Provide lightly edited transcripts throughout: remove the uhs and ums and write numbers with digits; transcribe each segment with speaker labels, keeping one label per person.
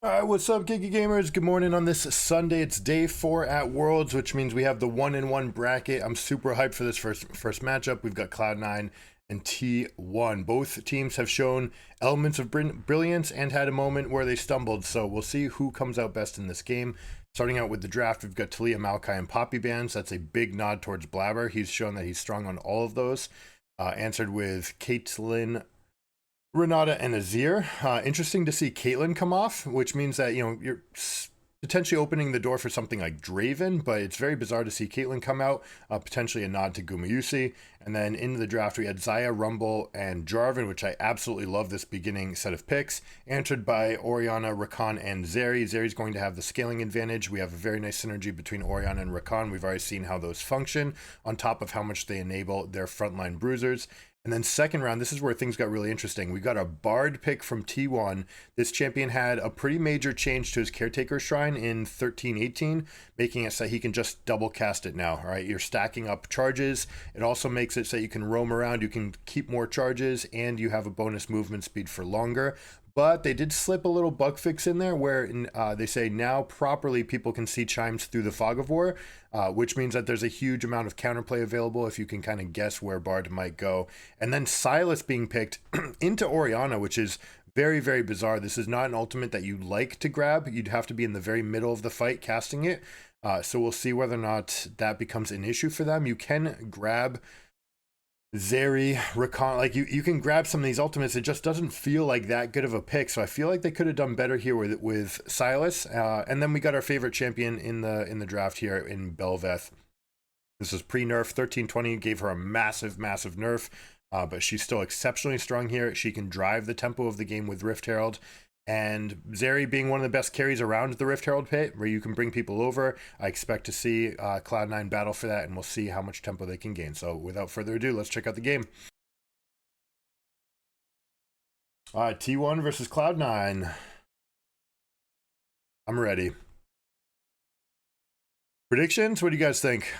Speaker 1: All right, what's up, Giga Gamers? Good morning on this Sunday. It's day 4 at Worlds, which means we have the 1-in-1 bracket. I'm super hyped for this first matchup. We've got Cloud9 and T1. Both teams have shown elements of brilliance and had a moment where they stumbled, so we'll see who comes out best in this game. Starting out with the draft, we've got Talia, Maokai, and Poppy Bands. That's a big nod towards Blabber. He's shown that he's strong on all of those. Answered with Caitlyn, Renata, and Azir. Interesting to see Caitlyn come off, which means that, you know, you're potentially opening the door for something like Draven, but it's very bizarre to see Caitlyn come out, potentially a nod to Gumayusi. And then into the draft, we had Xayah, Rumble, and Jarvan, which I absolutely love this beginning set of picks, answered by Orianna, Rakan, and Zeri. Zeri's going to have the scaling advantage. We have a very nice synergy between Orianna and Rakan. We've already seen how those function, on top of how much they enable their frontline bruisers. And then second round, this is where things got really interesting. We got a Bard pick from T1. This champion had a pretty major change to his Caretaker Shrine in 13-18, making it so he can just double cast it now. All right, you're stacking up charges. It also makes it so you can roam around, you can keep more charges, and you have a bonus movement speed for longer. But they did slip a little bug fix in there where they say now properly people can see chimes through the fog of war, which means that there's a huge amount of counterplay available if you can kind of guess where Bard might go. And then Silas being picked into Orianna, which is very, very bizarre. This is not an ultimate that you like to grab. You'd have to be in the very middle of the fight casting it. So we'll see whether or not that becomes an issue for them. You can grab Zeri, Rakan, like you can grab some of these ultimates. It just doesn't feel like that good of a pick. So I feel like they could have done better here with Silas. And then we got our favorite champion in the draft here in Bel'Veth. This is pre-nerf. 13-20 gave her a massive nerf, but she's still exceptionally strong here. She can drive the tempo of the game with Rift Herald. And Zeri being one of the best carries around the Rift Herald pit, where you can bring people over. I expect to see Cloud9 battle for that, and we'll see how much tempo they can gain. So without further ado, let's check out the game. All right, T1 versus Cloud9. I'm ready. Predictions? What do you guys think?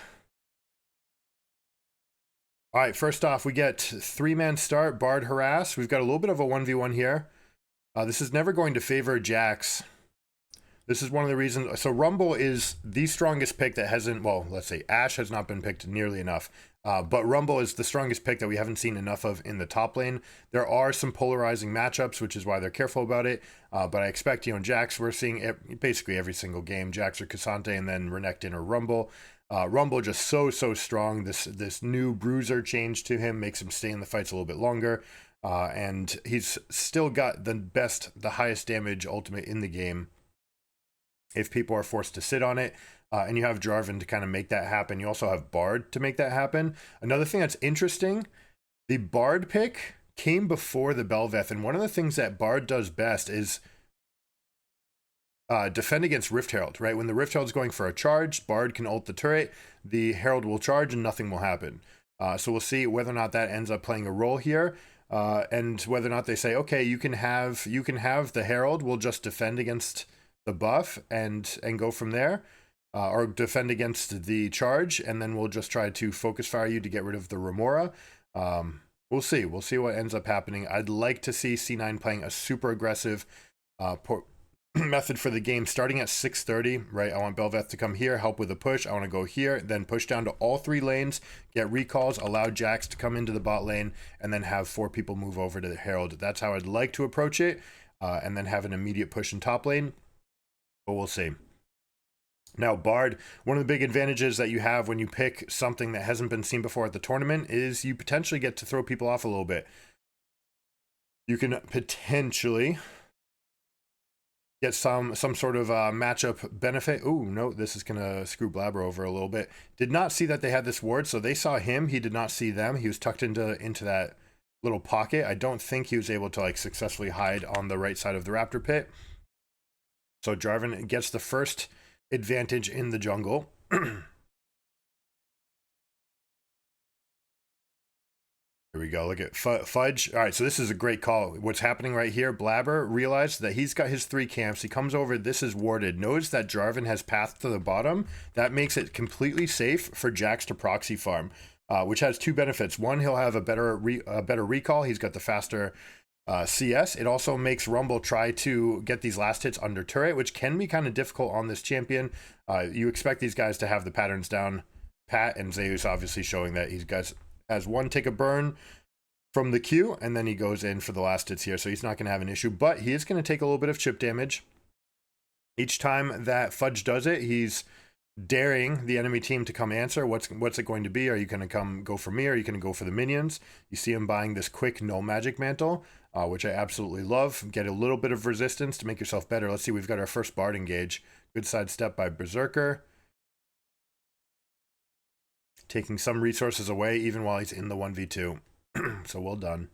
Speaker 1: All right, first off, we get 3-man start, Bard Harass. We've got a little bit of a 1v1 here. This is never going to favor Jax. This is one of the reasons. So Rumble is the strongest pick that hasn't, well, let's say Ashe has not been picked nearly enough. But Rumble is the strongest pick that we haven't seen enough of in the top lane. There are some polarizing matchups, which is why they're careful about it. But I expect, you know, Jax, we're seeing basically every single game, Jax or Cassante, and then Renekton or Rumble. Rumble just so strong. This new bruiser change to him makes him stay in the fights a little bit longer. And he's still got the highest damage ultimate in the game if people are forced to sit on it. And you have Jarvan to kind of make that happen. You also have Bard to make that happen. Another thing that's interesting, the Bard pick came before the Bel'Veth, and one of the things that Bard does best is defend against Rift Herald, right? When the Rift Herald's going for a charge, Bard can ult the turret, the Herald will charge, and nothing will happen. So we'll see whether or not that ends up playing a role here. And whether or not they say, okay, you can have the Herald, we'll just defend against the buff and go from there, or defend against the charge, and then we'll just try to focus fire you to get rid of the Remora. We'll see what ends up happening. I'd like to see C9 playing a super aggressive method for the game, starting at 6:30, right? I want Bel'Veth to come here, help with a push. I want to go here, then push down to all 3 lanes, get recalls, allow Jax to come into the bot lane, and then have 4 people move over to the Herald. That's how I'd like to approach it, and then have an immediate push in top lane, but we'll see. Now, Bard, one of the big advantages that you have when you pick something that hasn't been seen before at the tournament is you potentially get to throw people off a little bit. You can potentially get some sort of matchup benefit. Oh, no, this is going to screw Blabber over a little bit. Did not see that they had this ward, so they saw him. He did not see them. He was tucked into that little pocket. I don't think he was able to like successfully hide on the right side of the Raptor pit. So Jarvan gets the first advantage in the jungle. Here we go. Look at Fudge. All right, so this is a great call. What's happening right here, Blabber realized that he's got his 3 camps. He comes over. This is warded. Notice that Jarvan has path to the bottom. That makes it completely safe for Jax to proxy farm, which has 2 benefits. One, he'll have a better recall. He's got the faster CS. It also makes Rumble try to get these last hits under turret, which can be kind of difficult on this champion. You expect these guys to have the patterns down pat, and Zeus obviously showing that he's guys has one take a burn from the Q, and then he goes in for the last hits here, so he's not going to have an issue, but he is going to take a little bit of chip damage. Each time that Fudge does it, he's daring the enemy team to come answer. What's it going to be? Are you going to come go for me? Or are you going to go for the minions? You see him buying this quick no magic mantle, which I absolutely love. Get a little bit of resistance to make yourself better. Let's see, we've got our first Bard engage. Good sidestep by Berserker. Taking some resources away even while he's in the 1v2. So well done.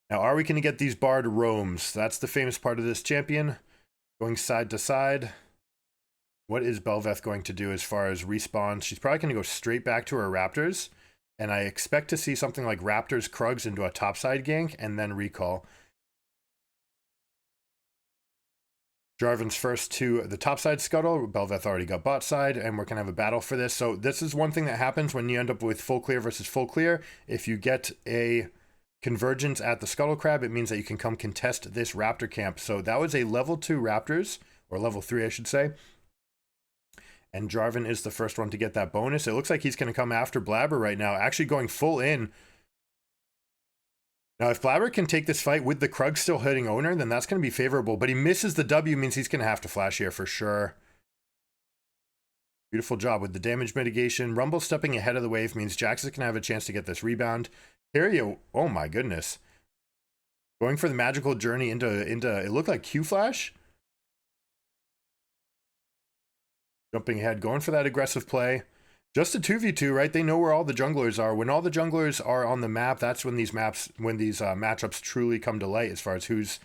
Speaker 1: Now, are we going to get these Bard roams? That's the famous part of this champion. Going side to side. What is Bel'Veth going to do as far as respawns? She's probably going to go straight back to her Raptors. And I expect to see something like Raptors Krugs into a topside gank and then recall. Jarvan's first to the topside scuttle. Bel'Veth already got bot side, and we're going to have a battle for this. So this is one thing that happens when you end up with full clear versus full clear. If you get a convergence at the scuttle crab, it means that you can come contest this Raptor camp. So that was a level 2 Raptors, or level 3 I should say. And Jarvan is the first one to get that bonus. It looks like he's going to come after Blabber right now, actually going full in. Now, if Blabber can take this fight with the Krug still hitting owner, then that's going to be favorable. But he misses the W, means he's going to have to flash here for sure. Beautiful job with the damage mitigation. Rumble stepping ahead of the wave means Jax is going to have a chance to get this rebound. Cario, oh my goodness. Going for the magical journey into it looked like Q flash. Jumping ahead, going for that aggressive play. Just a 2v2, right? They know where all the junglers are. When all the junglers are on the map, that's when these matchups truly come to light as far as who's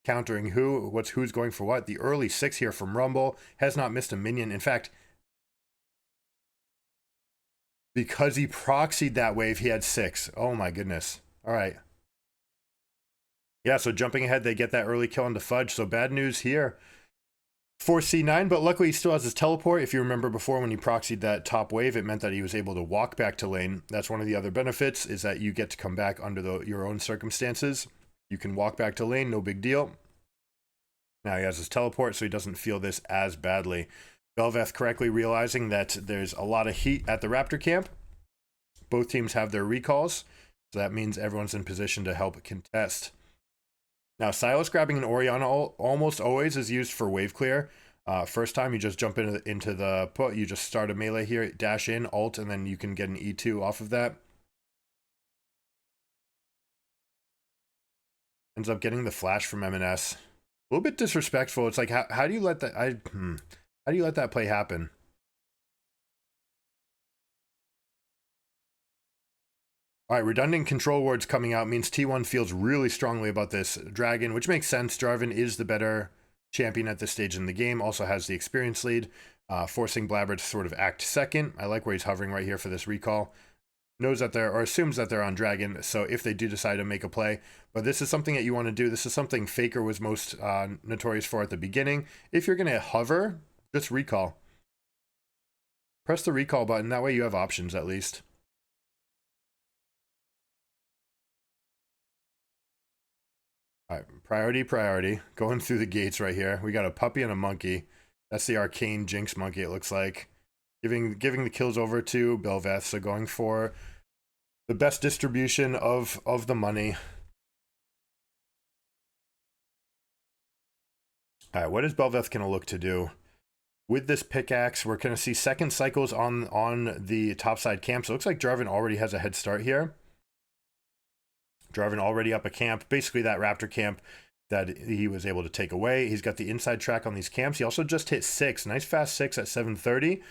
Speaker 1: countering who, who's going for what. The early 6 here from Rumble has not missed a minion. In fact, because he proxied that wave, he had 6. Oh my goodness. All right. Yeah, so jumping ahead, they get that early kill into Fudge. So bad news here for C9, but luckily he still has his teleport. If you remember before, when he proxied that top wave, it meant that he was able to walk back to lane. That's one of the other benefits, is that you get to come back under your own circumstances. You can walk back to lane, no big deal. Now he has his teleport, so he doesn't feel this as badly. Bel'Veth correctly realizing that there's a lot of heat at the Raptor camp. Both teams have their recalls, so that means everyone's in position to help contest. Now, Silas grabbing an Orianna almost always is used for wave clear. First time, you just jump into the put. You just start a melee here, dash in, ult, and then you can get an E2 off of that. Ends up getting the flash from M&S. A little bit disrespectful. It's like, how do you let that? How do you let that play happen? All right, redundant control wards coming out means T1 feels really strongly about this dragon, which makes sense. Jarvan is the better champion at this stage in the game, also has the experience lead, forcing Blabber to sort of act second. I like where he's hovering right here for this recall. Knows that they're, or assumes that they're on dragon, so if they do decide to make a play. But this is something that you want to do. This is something Faker was most notorious for at the beginning. If you're going to hover, just recall. Press the recall button, that way you have options at least. All right, priority. Going through the gates right here. We got a puppy and a monkey. That's the arcane Jinx monkey, it looks like. Giving the kills over to Bel'Veth, so going for the best distribution of the money. All right, what is Bel'Veth going to look to do? With this pickaxe, we're going to see second cycles on the topside camp. So it looks like Jarvan already has a head start here. Jarvan already up a camp, basically that Raptor camp that he was able to take away. He's got the inside track on these camps. He also just hit 6, nice fast 6 at 730,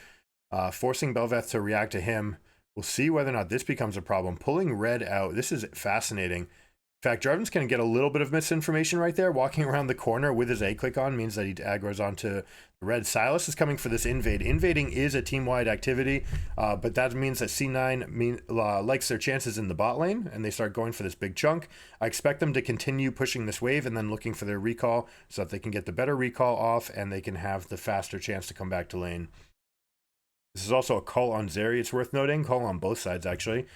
Speaker 1: forcing Bel'Veth to react to him. We'll see whether or not this becomes a problem. Pulling red out, this is fascinating. In fact, Jarvan's going to get a little bit of misinformation right there. Walking around the corner with his A click on means that he aggroes onto the red. Silas is coming for this invade. Invading is a team-wide activity, but that means that C9 likes their chances in the bot lane, and they start going for this big chunk. I expect them to continue pushing this wave and then looking for their recall so that they can get the better recall off and they can have the faster chance to come back to lane. This is also a call on Zeri, it's worth noting. Call on both sides, actually.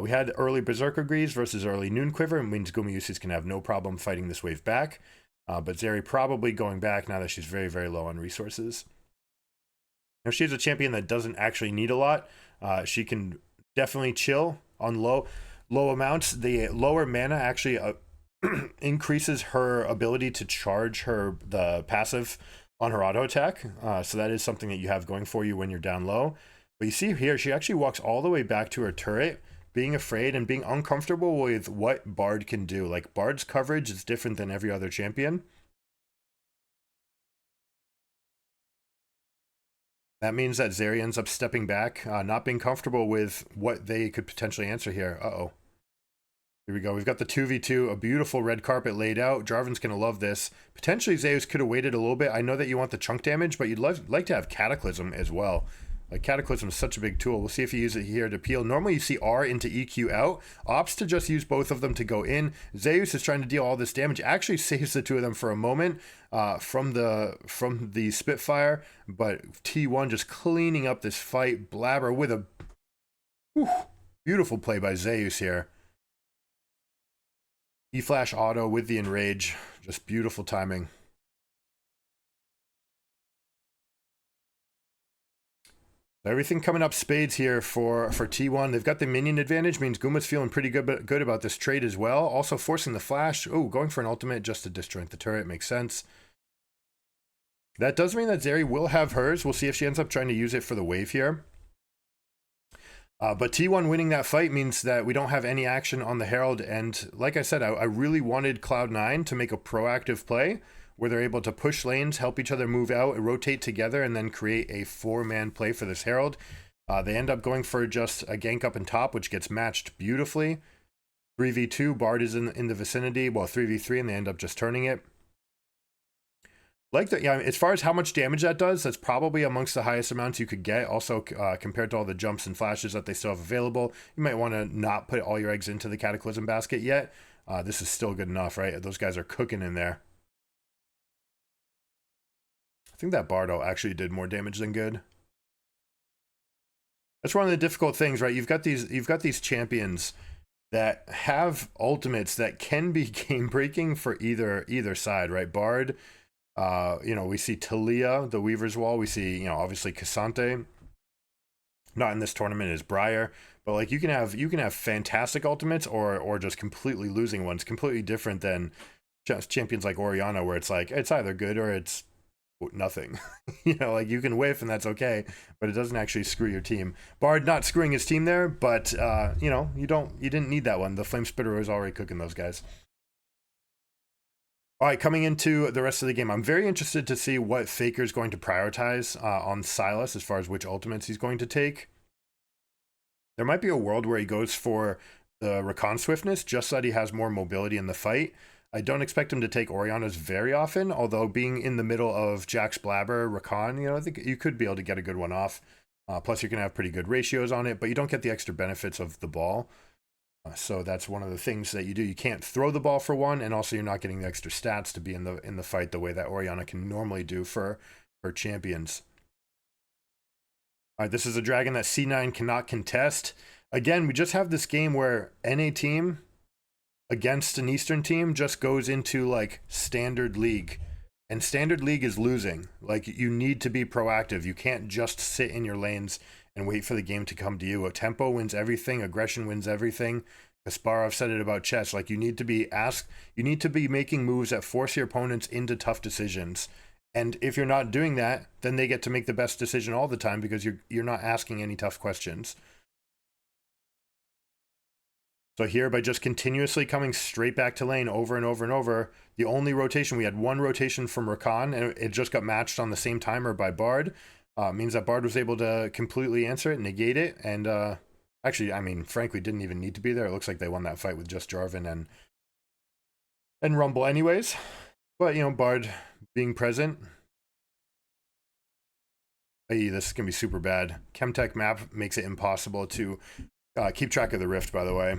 Speaker 1: We had early Berserker Greaves versus early Noon Quiver. It means Gumayusi's can have no problem fighting this wave back. But Zeri probably going back now that she's very, very low on resources. Now, she's a champion that doesn't actually need a lot. She can definitely chill on low amounts. The lower mana actually increases her ability to charge the passive on her auto attack. So that is something that you have going for you when you're down low. But you see here, she actually walks all the way back to her turret, being afraid and being uncomfortable with what Bard can do. Like, Bard's coverage is different than every other champion. That means that Zeri ends up stepping back, not being comfortable with what they could potentially answer here. Uh-oh. Here we go. We've got the 2v2, a beautiful red carpet laid out. Jarvan's going to love this. Potentially, Zeus could have waited a little bit. I know that you want the chunk damage, but you'd like to have Cataclysm as well. Like, Cataclysm is such a big tool. We'll see if you use it here to peel. Normally, you see R into EQ out. Opts to just use both of them to go in. Zeus is trying to deal all this damage. Actually saves the two of them for a moment from the Spitfire. But T1 just cleaning up this fight. Blabber with a beautiful play by Zeus here. E-Flash auto with the Enrage. Just beautiful timing. Everything coming up spades here for T1. They've got the minion advantage, means Guma's feeling pretty good about this trade as well. Also forcing the flash. Oh, going for an ultimate just to disjoint the turret. Makes sense. That does mean that Zeri will have hers. We'll see if she ends up trying to use it for the wave here. But T1 winning that fight means that we don't have any action on the Herald. And like I said, I really wanted Cloud9 to make a proactive play where they're able to push lanes, help each other move out, rotate together, and then create a 4-man play for this Herald. They end up going for just a gank up and top, which gets matched beautifully. 3v2, Bard is in the vicinity, well, 3v3, and they end up just turning it. Like that, yeah, as far as how much damage that does, that's probably amongst the highest amounts you could get. Also, compared to all the jumps and flashes that they still have available, you might want to not put all your eggs into the Cataclysm basket yet. This is still good enough, right? Those guys are cooking in there. I think that Bardo actually did more damage than good. That's one of the difficult things, right? You've got these champions that have ultimates that can be game breaking for either side, right? Bard, we see Talia, the Weaver's Wall. We see, obviously Cassante. Not in this tournament is Briar, but like you can have fantastic ultimates or just completely losing ones, completely different than just champions like Orianna, where it's like it's either good or it's nothing. Like you can whiff and that's okay, but it doesn't actually screw your team. Bard not screwing his team there, but you didn't need that one. The Flame Spitter was already cooking those guys. All right, coming into the rest of the game, I'm very interested to see what Faker's going to prioritize on Sylas as far as which ultimates he's going to take. There might be a world where he goes for the Rakan Swiftness just so that he has more mobility in the fight. I don't expect him to take Orianna's very often, although being in the middle of Jax, Blabber, Rakan, I think you could be able to get a good one off. Plus, you can have pretty good ratios on it, but you don't get the extra benefits of the ball. So that's one of the things that you do. You can't throw the ball for one, and also you're not getting the extra stats to be in the fight the way that Orianna can normally do for her champions. All right, this is a dragon that C9 cannot contest. Again, we just have this game where NA team against an Eastern team just goes into like standard league, and standard league is losing. Like, you need to be proactive. You can't just sit in your lanes and wait for the game to come to you. Tempo wins everything. Aggression wins everything. Kasparov said it about chess. Like, you need to be making moves that force your opponents into tough decisions. And if you're not doing that, then they get to make the best decision all the time because you're not asking any tough questions. So here, by just continuously coming straight back to lane over and over and over, the only rotation, we had one rotation from Rakan, and it just got matched on the same timer by Bard. Means that Bard was able to completely answer it, negate it, and actually, I mean, frankly, didn't even need to be there. It looks like they won that fight with just Jarvan and Rumble anyways. But, Bard being present. Hey, this is going to be super bad. Chemtech map makes it impossible to keep track of the Rift, by the way.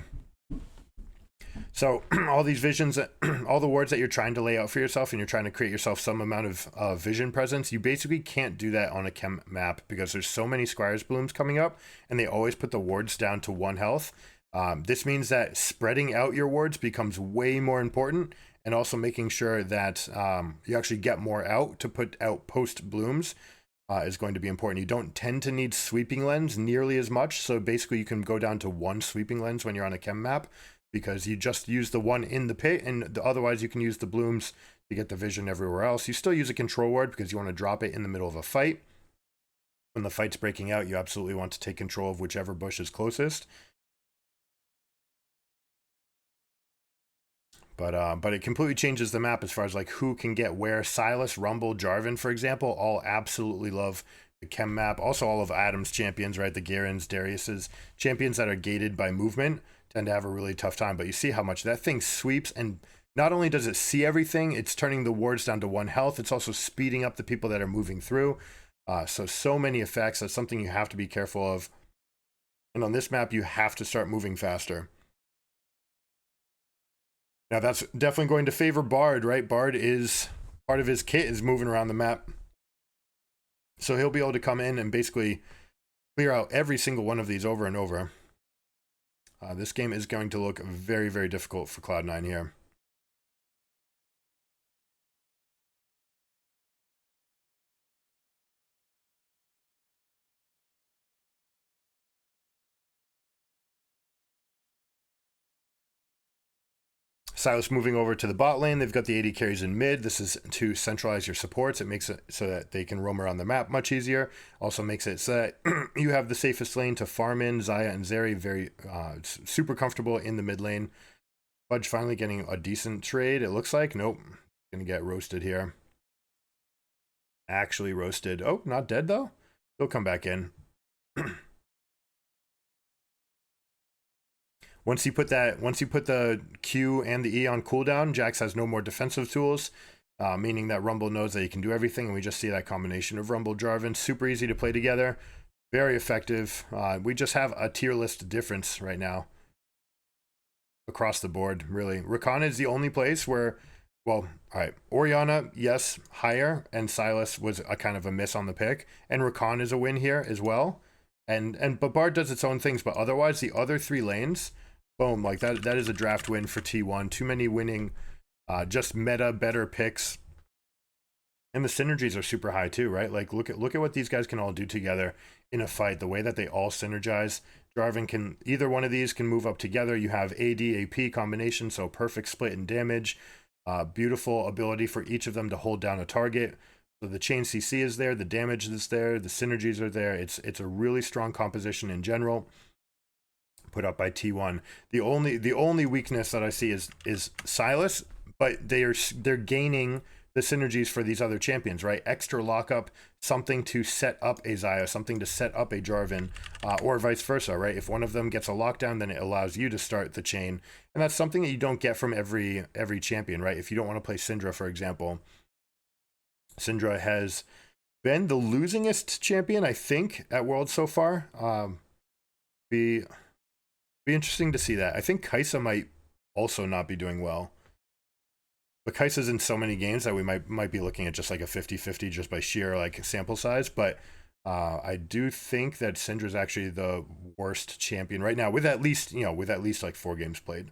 Speaker 1: So all these visions, all the wards that you're trying to lay out for yourself, and you're trying to create yourself some amount of vision presence, you basically can't do that on a chem map because there's so many Squire's Blooms coming up, and they always put the wards down to 1 health. This means that spreading out your wards becomes way more important, and also making sure that you actually get more out to put out post blooms is going to be important. You don't tend to need sweeping lens nearly as much, so basically you can go down to one sweeping lens when you're on a chem map, because you just use the one in the pit, and otherwise you can use the blooms to get the vision everywhere else. You still use a control ward because you want to drop it in the middle of a fight. When the fight's breaking out, you absolutely want to take control of whichever bush is closest. But it completely changes the map as far as like who can get where. Silas, Rumble, Jarvan, for example, all absolutely love the chem map. Also all of Adam's champions, right? The Garens, Darius's champions that are gated by movement tend to have a really tough time. But you see how much that thing sweeps, and not only does it see everything, it's turning the wards down to 1 health. It's also speeding up the people that are moving through. So many effects. That's something you have to be careful of. And on this map, you have to start moving faster. Now that's definitely going to favor Bard, right? Bard is, part of his kit is moving around the map. So he'll be able to come in and basically clear out every single one of these over and over. This game is going to look very, very difficult for Cloud9 here. Silas moving over to the bot lane. They've got the AD carries in mid. This is to centralize your supports. It makes it so that they can roam around the map much easier. Also makes it so that you have the safest lane to farm in. Xayah and Zeri very super comfortable in the mid lane. Fudge finally getting a decent trade, it looks like. Nope. Gonna get roasted here. Actually roasted. Oh, not dead though. He'll come back in. Once you put the Q and the E on cooldown, Jax has no more defensive tools, meaning that Rumble knows that he can do everything, and we just see that combination of Rumble, Jarvan, super easy to play together, very effective. We just have a tier list difference right now across the board, really. Rakan is the only place where, well, all right, Orianna, yes, higher, and Silas was a kind of a miss on the pick, and Rakan is a win here as well. But Bard does its own things, but otherwise the other 3 lanes, boom, like that is a draft win for T1. Too many winning, just meta better picks. And the synergies are super high too, right? Like look at what these guys can all do together in a fight, the way that they all synergize. Jarvan can, either one of these can move up together. You have AD, AP combination, so perfect split in damage. Beautiful ability for each of them to hold down a target. So the chain CC is there, the damage is there, the synergies are there. It's a really strong composition in general, put up by T1. The only weakness that I see is Silas, but they're gaining the synergies for these other champions, right? Extra lockup, something to set up a Xayah, something to set up a Jarvan, or vice versa, right? If one of them gets a lockdown, then it allows you to start the chain, and that's something that you don't get from every champion, right? If you don't want to play Syndra, for example, Syndra has been the losingest champion, I think, at Worlds so far. Be interesting to see that. I think Kai'Sa might also not be doing well. But Kai'Sa's in so many games that we might be looking at just like a 50-50 just by sheer like sample size. But I do think that Syndra's actually the worst champion right now, with at least like 4 games played.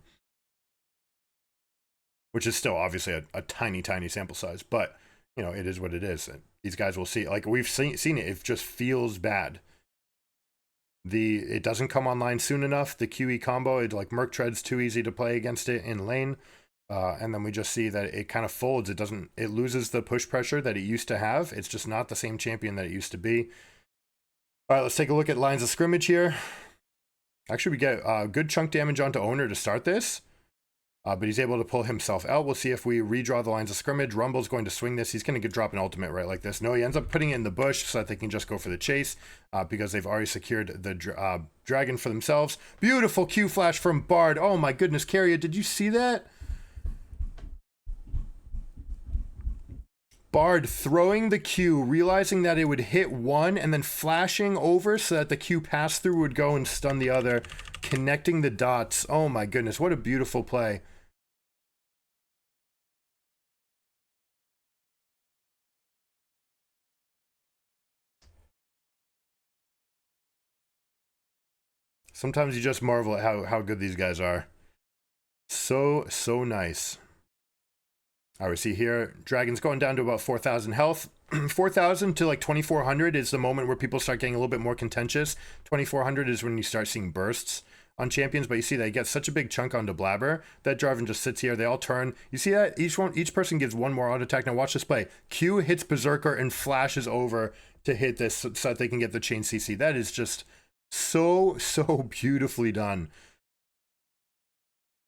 Speaker 1: Which is still obviously a tiny sample size, but it is what it is. These guys will see. Like we've seen it. It just feels bad. It doesn't come online soon enough. The QE combo, like Merc Tread's too easy to play against it in lane. And then we just see that it kind of folds. It loses the push pressure that it used to have. It's just not the same champion that it used to be. All right, let's take a look at lines of scrimmage here. Actually, we get good chunk damage onto Owner to start this. But he's able to pull himself out. We'll see if we redraw the lines of scrimmage. Rumble's going to swing this. He's going to drop an ultimate right like this. No, he ends up putting it in the bush so that they can just go for the chase because they've already secured the dragon for themselves. Beautiful Q flash from Bard. Oh my goodness, Carrier, did you see that? Bard throwing the Q, realizing that it would hit one, and then flashing over so that the Q pass through would go and stun the other, connecting the dots. Oh my goodness, what a beautiful play. Sometimes you just marvel at how good these guys are. So nice. All right, we see here, Dragon's going down to about 4,000 health. 4,000 to like 2,400 is the moment where people start getting a little bit more contentious. 2,400 is when you start seeing bursts on champions, but you see they get such a big chunk onto Blabber. That Jarvan just sits here. They all turn. You see that? Each person gives one more auto attack. Now watch this play. Q hits Berserker and flashes over to hit this so that they can get the chain CC. That is just so beautifully done.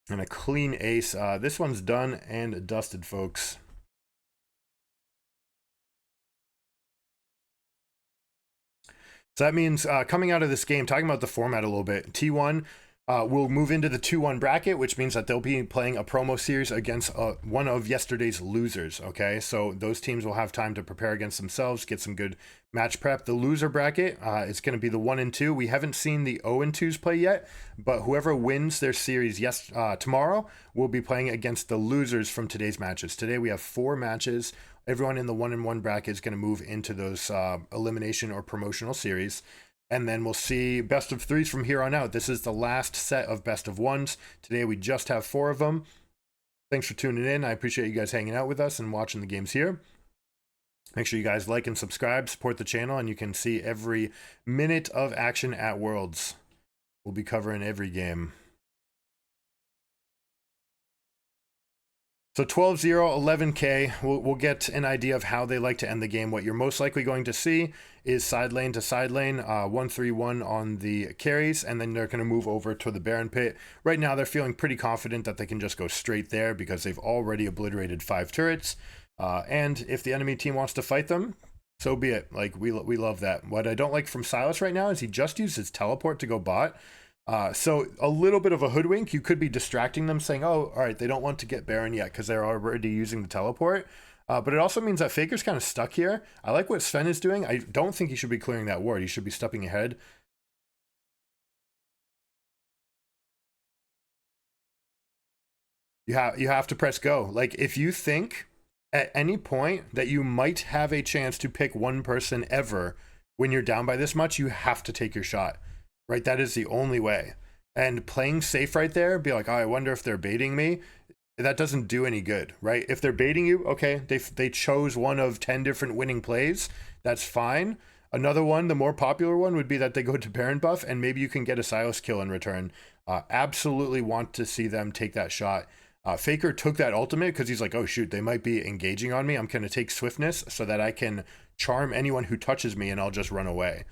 Speaker 1: And a clean ace. This one's done and dusted, folks. So that means coming out of this game, talking about the format a little bit, T1 will move into the 2-1 bracket, which means that they'll be playing a promo series against one of yesterday's losers, okay? So those teams will have time to prepare against themselves, get some good match prep. The loser bracket is going to be the 1 and 2. We haven't seen the 0 and 2s play yet, but whoever wins their series tomorrow will be playing against the losers from today's matches. Today we have 4 matches. Everyone in the 1 and 1 bracket is going to move into those elimination or promotional series. And then we'll see best of 3s from here on out. This is the last set of best of 1s. Today we just have 4 of them. Thanks for tuning in. I appreciate you guys hanging out with us and watching the games here. Make sure you guys like and subscribe, support the channel, and you can see every minute of action at Worlds. We'll be covering every game. So 12-0, 11K, we'll get an idea of how they like to end the game. What you're most likely going to see is side lane to side lane, 1-3-1 on the carries, and then they're going to move over to the Baron pit. Right now, they're feeling pretty confident that they can just go straight there because they've already obliterated 5 turrets. And if the enemy team wants to fight them, so be it. Like, we love that. What I don't like from Silas right now is he just used his teleport to go bot. So a little bit of a hoodwink. You could be distracting them saying, oh, all right, they don't want to get Baron yet because they're already using the teleport. But it also means that Faker's kind of stuck here. I like what Sven is doing. I don't think he should be clearing that ward. He should be stepping ahead. You have to press go. Like, if you think at any point that you might have a chance to pick one person ever when you're down by this much, you have to take your shot. Right, that is the only way. And playing safe right there, be like, oh, I wonder if they're baiting me. That doesn't do any good, right? If they're baiting you, okay, they chose one of 10 different winning plays. That's fine. Another one, the more popular one, would be that they go to Baron buff, and maybe you can get a Silas kill in return. Absolutely want to see them take that shot. Faker took that ultimate because he's like, oh, shoot, they might be engaging on me. I'm going to take swiftness so that I can charm anyone who touches me, and I'll just run away.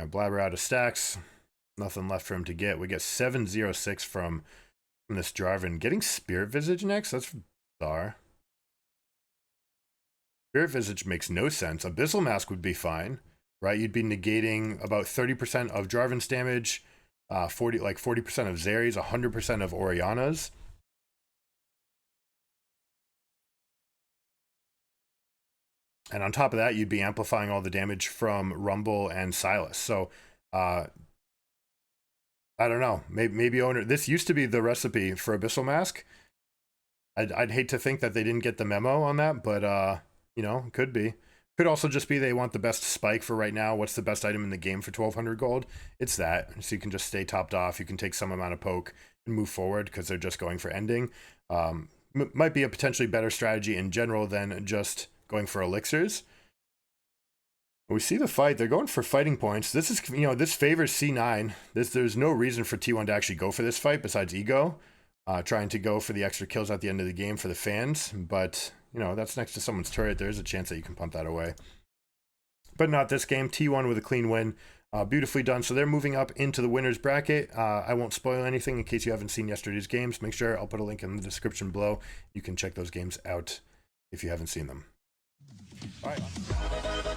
Speaker 1: Blabber out of stacks. Nothing left for him to get. We get 706 from this Jarvan. Getting Spirit Visage next? That's bizarre. Spirit Visage makes no sense. Abyssal Mask would be fine, right? You'd be negating about 30% of Jarvan's damage, 40% of Zeri's, 100% of Orianna's. And on top of that, you'd be amplifying all the damage from Rumble and Silas. So, I don't know. Maybe owner. This used to be the recipe for Abyssal Mask. I'd hate to think that they didn't get the memo on that, but you know, could be. Could also just be they want the best spike for right now. What's the best item in the game for 1,200 gold? It's that. So you can just stay topped off. You can take some amount of poke and move forward because they're just going for ending. Might be a potentially better strategy in general than just going for elixirs. We see the fight. They're going for fighting points. This is, you know, this favors C9. There's no reason for T1 to actually go for this fight besides ego. Trying to go for the extra kills at the end of the game for the fans. But, you know, that's next to someone's turret. There's a chance that you can punt that away. But not this game. T1 with a clean win. Beautifully done. So they're moving up into the winner's bracket. I won't spoil anything in case you haven't seen yesterday's games. Make sure I'll put a link in the description below. You can check those games out if you haven't seen them. All right.